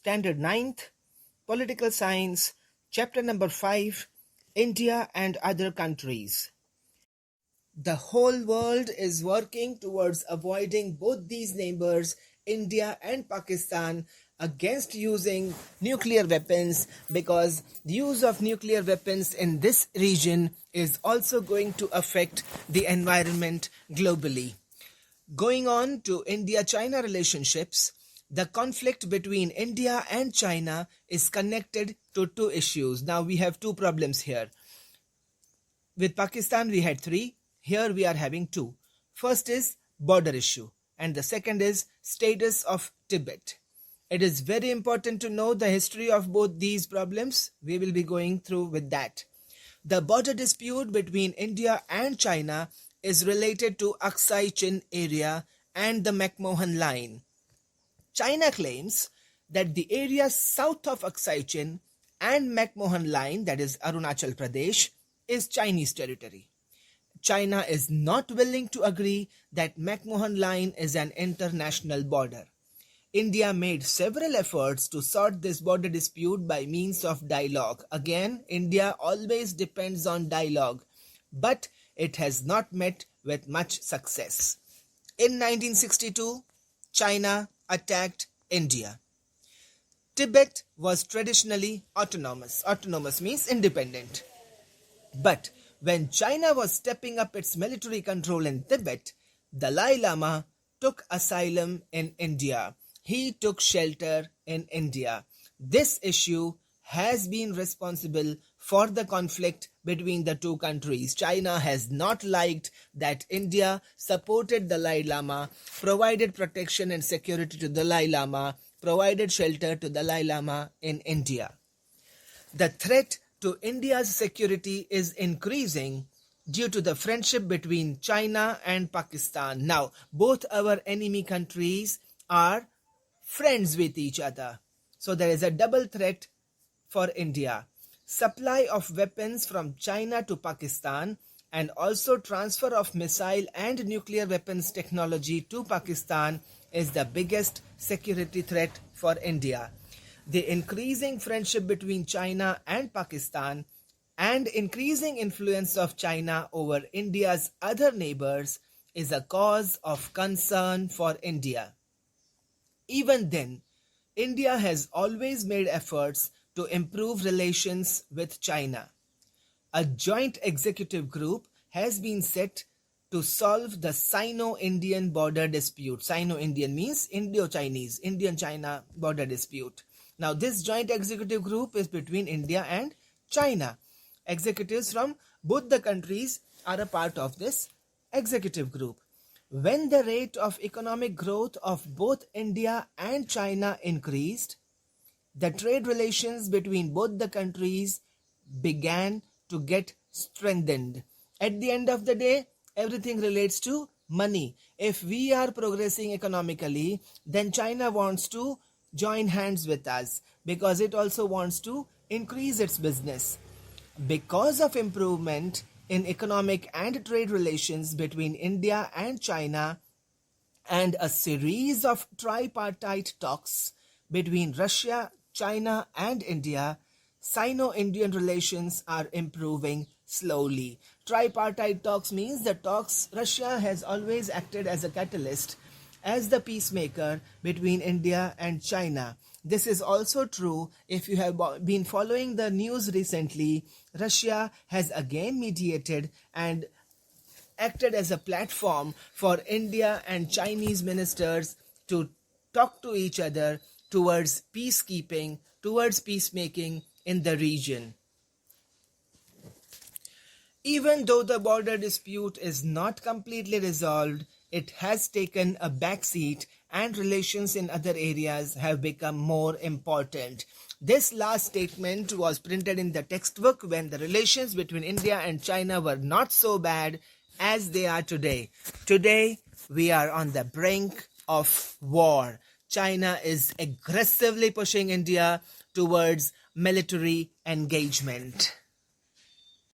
Standard 9th, Political Science, Chapter number 5, India and Other Countries. The whole world is working towards avoiding both these neighbors, India and Pakistan, against using nuclear weapons, because the use of nuclear weapons in this region is also going to affect the environment globally. Going on to India-China relationships, the conflict between India and China is connected to two issues. Now we have two problems here. With Pakistan we had three. Here we are having two. First is border issue and the second is status of Tibet. It is very important to know the history of both these problems. We will be going through with that. The border dispute between India and China is related to Aksai Chin area and the McMahon line. China claims that the area south of Aksai Chin and McMahon line, that is Arunachal Pradesh, is Chinese territory. China is not willing to agree that McMahon line is an international border. India made several efforts to sort this border dispute by means of dialogue. Again, India always depends on dialogue, but it has not met with much success. In 1962, China attacked India. Tibet was traditionally autonomous. Autonomous means independent. But when China was stepping up its military control in Tibet, Dalai Lama took asylum in India. He took shelter in India. This issue has been responsible for the conflict between the two countries. China has not liked that India supported Dalai Lama, provided protection and security to Dalai Lama, provided shelter to Dalai Lama in India. The threat to India's security is increasing due to the friendship between China and Pakistan. Now, both our enemy countries are friends with each other. So there is a double threat for India. Supply of weapons from China to Pakistan and also transfer of missile and nuclear weapons technology to Pakistan is the biggest security threat for India. The increasing friendship between China and Pakistan and increasing influence of China over India's other neighbors is a cause of concern for India. Even then, India has always made efforts to improve relations with China. A joint executive group has been set to solve the Sino-Indian border dispute. Sino-Indian means Indo-Chinese, Indian-China border dispute. Now, this joint executive group is between India and China. Executives from both the countries are a part of this executive group. When the rate of economic growth of both India and China increased, the trade relations between both the countries began to get strengthened. At the end of the day, everything relates to money. If we are progressing economically, then China wants to join hands with us because it also wants to increase its business. Because of improvement in economic and trade relations between India and China and a series of tripartite talks between Russia, China and India, Sino-Indian relations are improving slowly. Tripartite talks means the talks Russia has always acted as a catalyst, as the peacemaker between India and China. This is also true if you have been following the news recently. Russia has again mediated and acted as a platform for India and Chinese ministers to talk to each other towards peacekeeping, towards peacemaking in the region. Even though the border dispute is not completely resolved, it has taken a backseat and relations in other areas have become more important. This last statement was printed in the textbook when the relations between India and China were not so bad as they are today. Today, we are on the brink of war. China is aggressively pushing India towards military engagement.